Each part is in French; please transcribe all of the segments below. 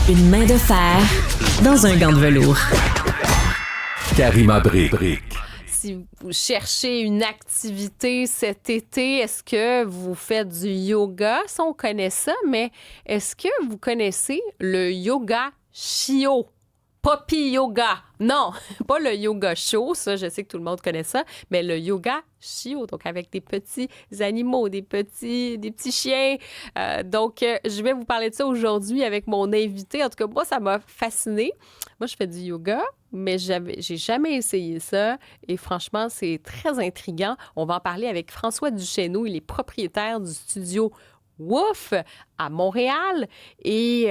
Une main de fer dans un gant de velours. Karima Brick. Si vous cherchez une activité cet été, est-ce que vous faites du yoga? Ça, on connaît ça, mais est-ce que vous connaissez le yoga Shio? Poppy yoga. Non, pas le yoga chaud, ça, je sais que tout le monde connaît ça, mais le yoga Shio, donc avec des petits animaux, des petits chiens. Je vais vous parler de ça aujourd'hui avec mon invité. En tout cas, moi, ça m'a fascinée. Moi, je fais du yoga, mais j'ai jamais essayé ça. Et franchement, c'est très intriguant. On va en parler avec François Duchesneau. Il est propriétaire du studio Wouf à Montréal. Et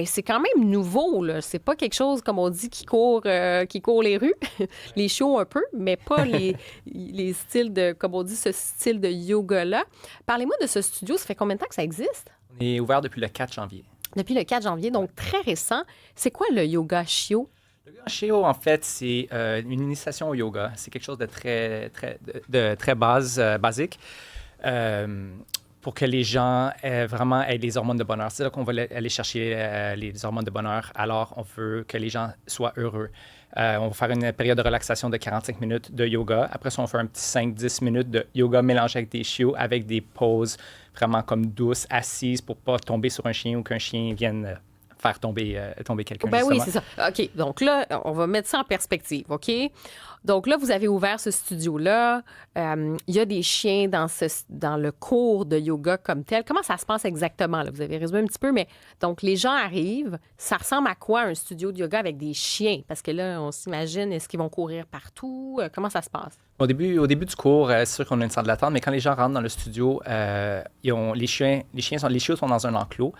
c'est quand même nouveau, là. C'est pas quelque chose, comme on dit, qui court les rues, les shows un peu, mais pas les styles de, comme on dit, ce style de yoga-là. Parlez-moi de ce studio. Ça fait combien de temps que ça existe? On est ouvert depuis le 4 janvier. Depuis le 4 janvier, donc très récent. C'est quoi le yoga Shio? Le yoga Shio, en fait, c'est une initiation au yoga. C'est quelque chose de très basique. Pour que les gens vraiment aient les hormones de bonheur. C'est là qu'on va aller chercher les hormones de bonheur. Alors, on veut que les gens soient heureux. On va faire une période de relaxation de 45 minutes de yoga. Après ça, on fait un petit 5-10 minutes de yoga mélangé avec des chiots, avec des pauses vraiment comme douces, assises, pour ne pas tomber sur un chien ou qu'un chien vienne faire tomber quelqu'un. Ben oui, c'est ça. OK, donc là, on va mettre ça en perspective, OK? Donc là, vous avez ouvert ce studio-là. Il y a des chiens dans le cours de yoga comme tel. Comment ça se passe exactement, là? Vous avez résumé un petit peu, mais donc les gens arrivent. Ça ressemble à quoi un studio de yoga avec des chiens? Parce que là, on s'imagine, est-ce qu'ils vont courir partout? Comment ça se passe? Au début du cours, c'est sûr qu'on a une salle d'attente, mais quand les gens rentrent dans le studio, les chiots sont dans un enclos.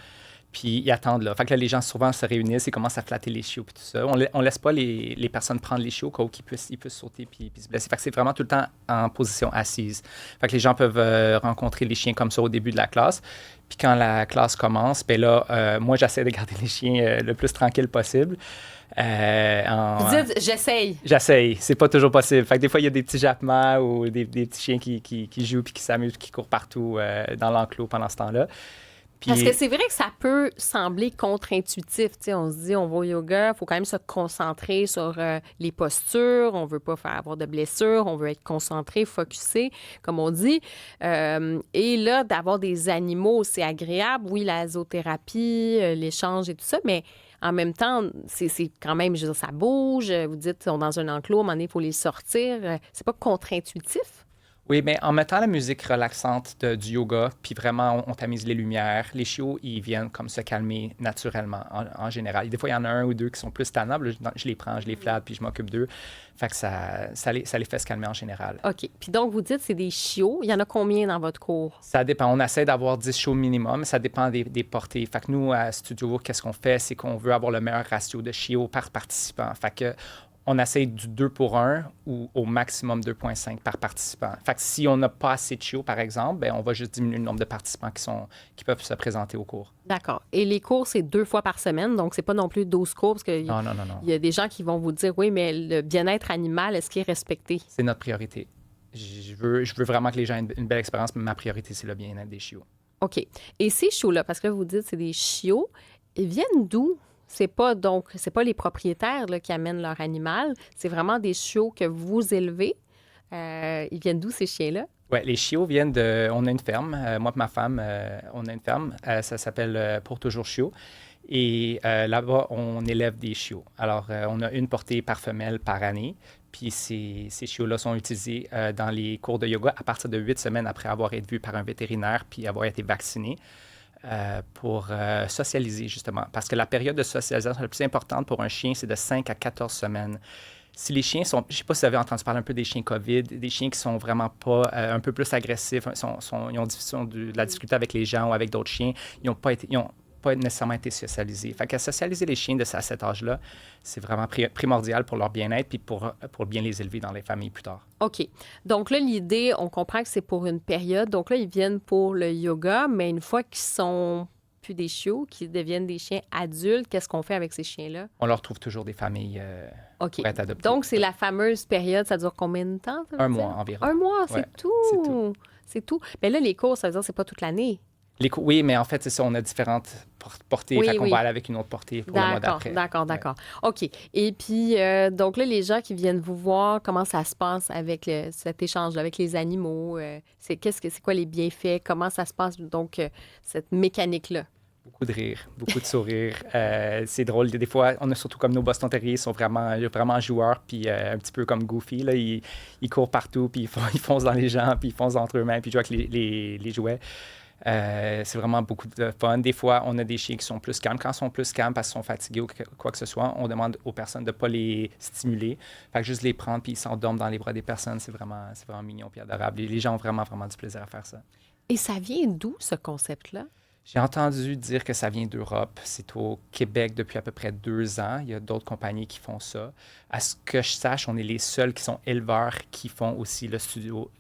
Puis ils attendent là. Fait que là, les gens souvent se réunissent et commencent à flatter les chiots puis tout ça. On laisse pas les personnes prendre les chiots au cas où ils puissent sauter puis se blesser. Fait que c'est vraiment tout le temps en position assise. Fait que les gens peuvent rencontrer les chiens comme ça au début de la classe. Puis quand la classe commence, ben là, moi, j'essaie de garder les chiens le plus tranquille possible. Vous dites « j'essaye ». J'essaye. C'est pas toujours possible. Fait que des fois, il y a des petits jappements ou des petits chiens qui jouent puis qui s'amusent puis qui courent partout dans l'enclos pendant ce temps-là. Puis, parce que c'est vrai que ça peut sembler contre-intuitif. T'sais, on se dit, on va au yoga, il faut quand même se concentrer sur les postures. On ne veut pas avoir de blessures. On veut être concentré, focusé, comme on dit. Et là, d'avoir des animaux, c'est agréable. Oui, la zoothérapie, l'échange et tout ça, mais en même temps, c'est quand même, je veux dire, ça bouge. Vous dites, ils sont dans un enclos, à un moment donné, il faut les sortir. C'est pas contre-intuitif? Oui, mais en mettant la musique relaxante du yoga, puis vraiment, on tamise les lumières, les chiots, ils viennent comme se calmer naturellement, en général. Et des fois, il y en a un ou deux qui sont plus tannables. Je les prends, je les flatte, puis je m'occupe d'eux. Fait que ça les fait se calmer en général. OK. Puis donc, vous dites c'est des chiots. Il y en a combien dans votre cours? Ça dépend. On essaie d'avoir 10 chiots minimum. Ça dépend des portées. Fait que nous, à Studio, qu'est-ce qu'on fait? C'est qu'on veut avoir le meilleur ratio de chiots par participant. Fait que on essaie du 2 pour 1 ou au maximum 2,5 par participant. Fait que si on n'a pas assez de chiots, par exemple, ben on va juste diminuer le nombre de participants qui peuvent se présenter au cours. D'accord. Et les cours, c'est 2 fois par semaine, donc c'est pas non plus 12 cours, parce qu'il non. y a des gens qui vont vous dire, oui, mais le bien-être animal, est-ce qu'il est respecté? C'est notre priorité. Je veux vraiment que les gens aient une belle expérience, mais ma priorité, c'est le bien-être des chiots. OK. Et ces chiots-là, parce que vous dites c'est des chiots, ils viennent d'où? C'est pas les propriétaires là, qui amènent leur animal. C'est vraiment des chiots que vous élevez. Ils viennent d'où, ces chiens-là? Oui, les chiots viennent de... On a une ferme. Moi et ma femme, on a une ferme. Ça s'appelle Pour Toujours Chiots. Et là-bas, on élève des chiots. Alors, on a une portée par femelle par année. Puis ces chiots-là sont utilisés dans les cours de yoga à partir de 8 semaines après avoir été vus par un vétérinaire puis avoir été vaccinés. Pour socialiser, justement. Parce que la période de socialisation la plus importante pour un chien, c'est de 5 à 14 semaines. Si les chiens sont... Je ne sais pas si vous avez entendu parler un peu des chiens COVID, des chiens qui sont vraiment pas... un peu plus agressifs, ils ont de la difficulté avec les gens ou avec d'autres chiens. Ils n'ont pas nécessairement été socialisés. Fait qu'à socialiser les chiens à cet âge-là, c'est vraiment primordial pour leur bien-être puis pour bien les élever dans les familles plus tard. OK. Donc là, l'idée, on comprend que c'est pour une période. Donc là, ils viennent pour le yoga, mais une fois qu'ils sont plus des chiots, qu'ils deviennent des chiens adultes, qu'est-ce qu'on fait avec ces chiens-là? On leur trouve toujours des familles OK. pour être adoptées. Donc, c'est la fameuse période, ça dure combien de temps? Un mois environ. Un mois, c'est Ouais, tout. c'est tout. C'est tout. Mais là, les cours, ça veut dire que c'est pas toute l'année. Oui, mais en fait, c'est ça, on a différentes portées. Oui, Fait qu'on oui. va aller avec une autre portée pour le mois D'accord, d'après. d'accord. OK. Et puis, donc là, les gens qui viennent vous voir, comment ça se passe avec cet échange avec les animaux? C'est quoi les bienfaits? Comment ça se passe, donc, cette mécanique-là? Beaucoup de rire, beaucoup de sourires. C'est drôle. Des fois, on a surtout comme nos Boston Terriers sont vraiment joueurs, puis un petit peu comme Goofy. Là, ils courent partout, puis ils foncent dans les gens, puis ils foncent entre eux-mêmes, puis ils jouent avec les jouets. C'est vraiment beaucoup de fun. Des fois, on a des chiens qui sont plus calmes. Quand ils sont plus calmes parce qu'ils sont fatigués ou quoi que ce soit, on demande aux personnes de ne pas les stimuler. Fait que juste les prendre, puis ils s'endorment dans les bras des personnes. C'est vraiment mignon puis adorable. Les gens ont vraiment du plaisir à faire ça. Et ça vient d'où, ce concept-là? J'ai entendu dire que ça vient d'Europe. C'est au Québec depuis à peu près 2 ans. Il y a d'autres compagnies qui font ça. À ce que je sache, on est les seuls qui sont éleveurs qui font aussi le studio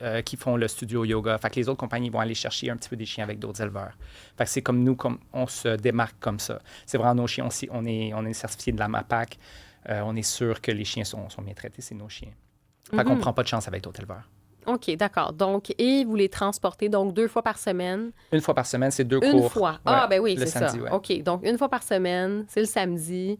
yoga. Fait que les autres compagnies vont aller chercher un petit peu des chiens avec d'autres éleveurs. Fait que c'est comme nous, on se démarque comme ça. C'est vraiment nos chiens aussi. On est certifié de la MAPAC. On est sûr que les chiens sont bien traités. C'est nos chiens. Fait qu'on ne prend pas de chance avec d'autres éleveurs. OK, d'accord. Donc, et vous les transportez donc 2 fois par semaine? Une fois par semaine, c'est 2 cours. Une fois. Ah, ben oui, le c'est samedi, ça. ouais. OK, donc une fois par semaine, c'est le samedi.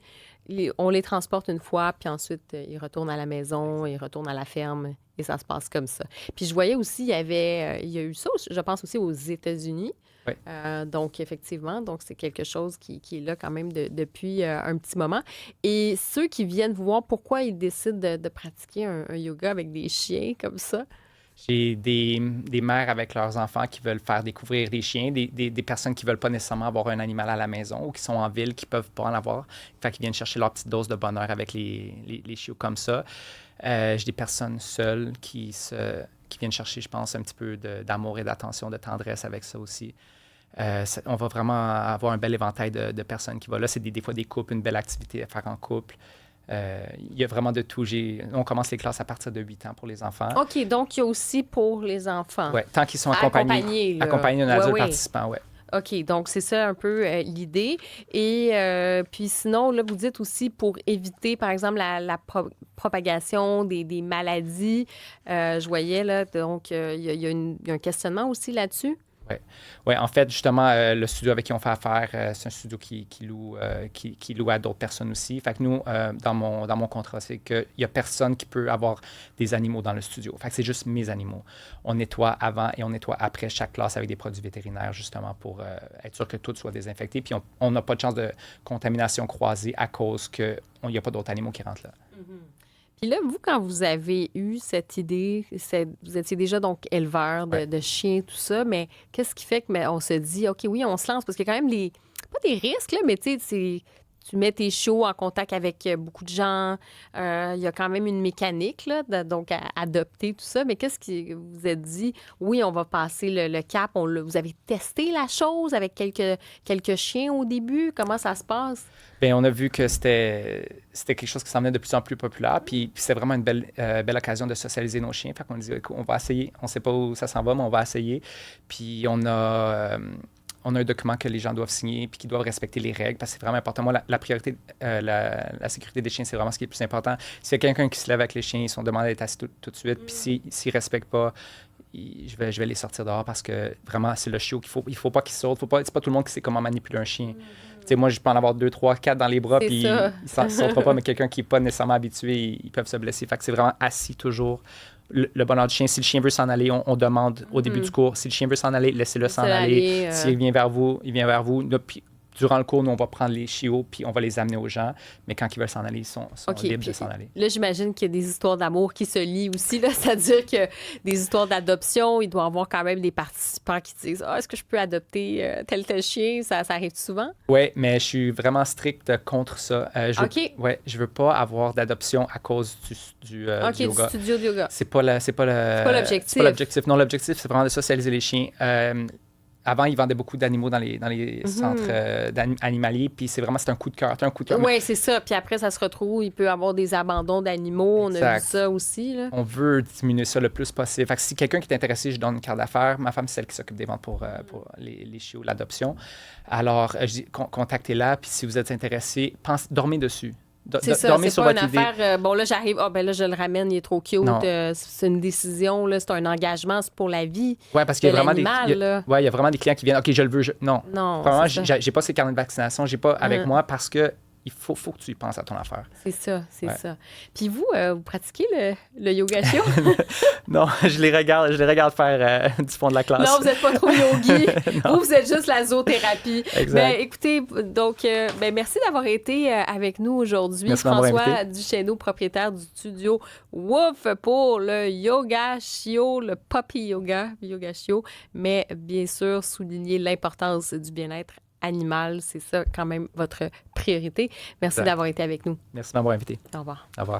On les transporte une fois, puis ensuite, ils retournent à la maison, ils retournent à la ferme, et ça se passe comme ça. Puis je voyais aussi, il y a eu ça, je pense aussi aux États-Unis. Oui. Donc, effectivement, donc c'est quelque chose qui est là quand même depuis un petit moment. Et ceux qui viennent vous voir, pourquoi ils décident de pratiquer un yoga avec des chiens comme ça? J'ai des mères avec leurs enfants qui veulent faire découvrir des chiens, des personnes qui ne veulent pas nécessairement avoir un animal à la maison ou qui sont en ville, qui ne peuvent pas en avoir. Fait qu'ils viennent chercher leur petite dose de bonheur avec les chiots comme ça. J'ai des personnes seules qui viennent chercher, je pense, un petit peu d'amour et d'attention, de tendresse avec ça aussi. On va vraiment avoir un bel éventail de personnes qui vont là. C'est des fois des couples, une belle activité à faire en couple. Il y a vraiment de tout. On commence les classes à partir de 8 ans pour les enfants. OK, donc il y a aussi pour les enfants. Oui, tant qu'ils sont accompagnés d'un adulte participant, oui. OK, donc c'est ça un peu l'idée. Et puis sinon, là, vous dites aussi pour éviter, par exemple, la propagation des maladies. Je voyais, là, donc il y a un questionnement aussi là-dessus. Oui, en fait, justement, le studio avec qui on fait affaire, c'est un studio qui loue à d'autres personnes aussi. Fait que nous, dans mon contrat, c'est qu'il n'y a personne qui peut avoir des animaux dans le studio. Fait que c'est juste mes animaux. On nettoie avant et on nettoie après chaque classe avec des produits vétérinaires, justement, pour être sûr que tout soit désinfecté. Puis on n'a pas de chance de contamination croisée à cause qu'il n'y a pas d'autres animaux qui rentrent là. Mm-hmm. Puis là, vous, quand vous avez eu cette idée, vous étiez déjà donc éleveur de chiens, tout ça, mais qu'est-ce qui fait on se dit, OK, oui, on se lance, parce qu'il y a quand même pas des risques, là, mais tu sais, tu mets tes chiots en contact avec beaucoup de gens. Il y a quand même une mécanique, là, donc à adopter tout ça. Mais qu'est-ce qui vous a dit? Oui, on va passer le cap. Vous avez testé la chose avec quelques chiens au début? Comment ça se passe? Bien, on a vu que c'était quelque chose qui s'en venait de plus en plus populaire. Puis c'est vraiment une belle occasion de socialiser nos chiens. Fait qu'on dit, on va essayer. On ne sait pas où ça s'en va, mais on va essayer. Puis on a un document que les gens doivent signer puis qui doivent respecter les règles parce que c'est vraiment important. Moi, la priorité, la sécurité des chiens, c'est vraiment ce qui est le plus important. S'il y a quelqu'un qui se lève avec les chiens, ils sont demandés d'être assis tout de suite. Puis s'ils ne respectent pas, je vais les sortir dehors parce que vraiment, c'est le chiot il faut pas qu'il saute. C'est pas tout le monde qui sait comment manipuler un chien. Tu sais, moi, je peux en avoir 2, 3, 4 dans les bras puis ils ne sauteront pas, mais quelqu'un qui n'est pas nécessairement habitué, ils peuvent se blesser. Fait que c'est vraiment assis toujours. Le bonheur du chien. Si le chien veut s'en aller, on demande au début du cours. Si le chien veut s'en aller, laissez-le s'en aller. S'il vient vers vous, il vient vers vous. Puis, durant le cours, nous, on va prendre les chiots puis on va les amener aux gens. Mais quand ils veulent s'en aller, ils sont libres de s'en aller. Là, j'imagine qu'il y a des histoires d'amour qui se lient aussi. Là. C'est-à-dire que des histoires d'adoption, il doit y avoir quand même des participants qui disent « Ah, est-ce que je peux adopter tel chien? » Ça arrive souvent? Oui, mais je suis vraiment strict contre ça. Je veux pas avoir d'adoption à cause du yoga. Du studio de yoga. C'est pas l'objectif. C'est pas l'objectif. Non, l'objectif, c'est vraiment de socialiser les chiens. Avant, ils vendaient beaucoup d'animaux dans les centres animaliers, puis c'est un coup de cœur. Oui, c'est ça. Puis après, ça se retrouve, il peut y avoir des abandons d'animaux. Exact. On a vu ça aussi. Là. On veut diminuer ça le plus possible. Fait que si quelqu'un qui est intéressé, je donne une carte d'affaires. Ma femme, c'est celle qui s'occupe des ventes pour les chiots, l'adoption. Alors, je dis, contactez-la, puis si vous êtes intéressé, dormez dessus. C'est ça, dormez c'est sur pas votre une idée. affaire, bon là j'arrive, ben là je le ramène, il est trop cute, Non. c'est une décision, là, c'est un engagement, c'est pour la vie Oui, parce de qu'il y a vraiment l'animal, là. il y a vraiment des clients qui viennent, OK, je le veux. Non. Non, Premièrement, c'est ça. j'ai pas ces carnets de vaccination, j'ai pas avec Hum. moi parce que il faut que tu y penses à ton affaire. C'est ça, c'est Ouais. ça. Puis vous, vous pratiquez le yoga chio? Non, je les regarde faire du fond de la classe. Non, vous n'êtes pas trop yogi. Vous êtes juste la zoothérapie. Exact. Ben, écoutez, donc, ben, merci d'avoir été avec nous aujourd'hui. Merci de m'avoir François invité. Duchesneau, propriétaire du studio Wouf pour le yoga chio, le puppy yoga chio. Mais bien sûr, souligner l'importance du bien-être animal. C'est ça, quand même, votre priorité. Merci Exact. d'avoir été avec nous. Merci de m'avoir invité. Au revoir. Au revoir.